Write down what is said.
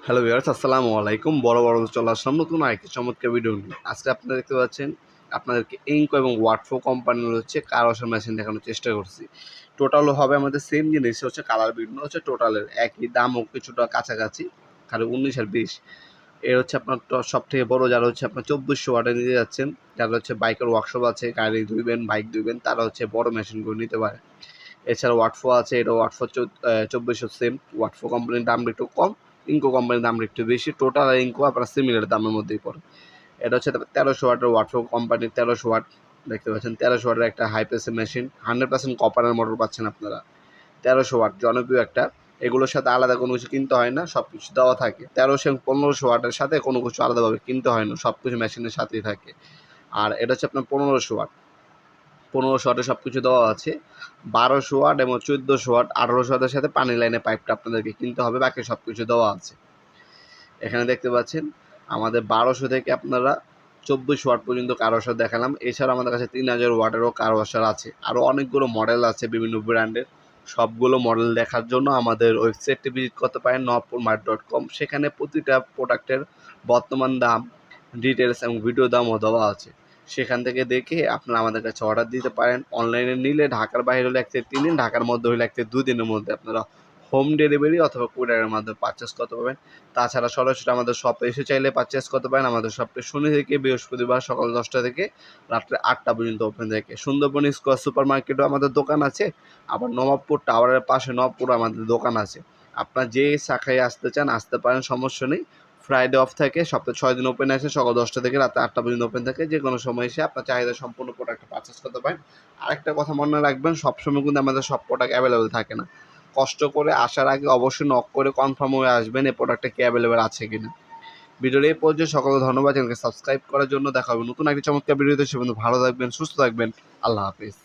Hello viewers, আসসালামু আলাইকুম। বড় চলে আসলাম নতুন আরেকটি চমৎকার ভিডিও নিয়ে। আজকে আপনারা দেখতে পাচ্ছেন আপনাদেরকে ইনকো এবং ওয়াটফো কোম্পানির কার ওয়াশার মেশিন দেখানোর চেষ্টা করছি। টোটাল হবে আমাদের সেম জিনিস, কালার বিভিন্ন টোটালের একই দামও কিছুটা কাছাকাছি, খালি 19 আর 20। এর আপনার সব থেকে বড় যারা আপনার 2400 ওয়াটে নিতে যাচ্ছেন, যারা বাইকের ওয়ার্কশপ আছে, গাড়ি ধুইবেন, বাইক ধুইবেন, তারা বড় মেশিনগুলো নিতে পারে। এছাড়া ওয়াটফো আছে, এটা ওয়াটফো 2400 সেম। ওয়াটফো কোম্পানির দাম একটু কম, ইনকো কোম্পানির দাম একটু বেশি। টোটাল আর ইনকো আপনার সিমিলার দামের মধ্যেই পড়ে। এটা 1300 ওয়াটের ওয়াটফো কোম্পানির 1300 ওয়াট দেখতে পাচ্ছেন। 1300 ওয়াটের একটা হাই প্রেসের মেশিন, 100% কপারের মোটর পাচ্ছেন আপনারা। 1300 ওয়াট জনপ্রিয় একটা, এগুলোর সাথে আলাদা কোনো কিছু কিনতে হয় না, সব কিছু দেওয়া থাকে। 1300 এবং 1500 ওয়াটের সাথে কোনো কিছু আলাদাভাবে কিনতে হয় না, সব কিছু মেশিনের সাথেই থাকে। আর এটা আপনার 1500 ওয়াট। 1500 ওয়াটে সব কিছু দেওয়া আছে। 1200 ওয়াট এবং 1400 ওয়াট, 1800 ওয়াটের সাথে পানি লাইনের পাইপটা আপনাদেরকে কিনতে হবে, বাকি সব কিছু দেওয়া আছে। এখানে দেখতে পাচ্ছেন আমাদের 1200 থেকে আপনারা 2400 ওয়াট পর্যন্ত কার ওয়াশার দেখালাম। এছাড়া আমাদের কাছে 3000 ওয়াটেরও কার ওয়াশার আছে। আরও অনেকগুলো মডেল আছে বিভিন্ন ব্র্যান্ডের। সবগুলো মডেল দেখার জন্য আমাদের ওয়েবসাইটটি ভিজিট করতে পারেন navapurmart.com। সেখানে প্রতিটা প্রোডাক্টের বর্তমান দাম, ডিটেলস এবং ভিডিও দামও দেওয়া আছে। সেখান থেকে দেখে আপনারা আমাদের কাছে অর্ডার দিতে পারেন। অনলাইনে নিলে ঢাকার বাইরে হলে 1 থেকে 3 দিন, ঢাকার মধ্যে হলে 1 থেকে 2 দিনের মধ্যে আপনারা হোম ডেলিভারি অথবা কুরিয়ারের মাধ্যমে পারচেস করতে পারবেন। তাছাড়া সরাসরি আমাদের শপে এসে চাইলে পারচেস করতে পারেন। আমাদের শপটি শনি থেকে বৃহস্পতিবার সকাল 10টা থেকে রাত্রে 8টা পর্যন্ত ওপেন থাকে। সুন্দরবন স্কোয়ার সুপার মার্কেটেও আমাদের দোকান আছে, আবার নবাবপুর টাওয়ারের পাশে নবাবপুর আমাদের দোকান আছে। আপনার যে শাখায় আসতে চান আসতে পারেন, সমস্যা নেই। ফ্রাইডে অফ থাকে, সপ্তাহে 6 দিন ওপেন আছে, সকাল 10টা থেকে রাতে 8টা পর্যন্ত ওপেন থাকে। যে কোনো সময় এসে আপনার চাহিদা সম্পূর্ণ প্রোডাক্ট পারচেস করতে পারেন। আরেকটা কথা মনে রাখবেন, সবসময় কিন্তু আমাদের সব প্রোডাক্ট অ্যাভেলেবেল থাকে না। কষ্ট করে আসার আগে অবশ্যই নক করে কনফার্ম হয়ে আসবেন এই প্রোডাক্টটা কি অ্যাভেলেবেল আছে কিনা। ভিডিওর এই পর্যায়ে সকলকে ধন্যবাদ চ্যানেলকে সাবস্ক্রাইব করার জন্য। দেখা হবে নতুন একটি চমৎকার ভিডিওতে। সে পর্যন্ত ভালো থাকবেন, সুস্থ থাকবেন। আল্লাহ হাফিজ।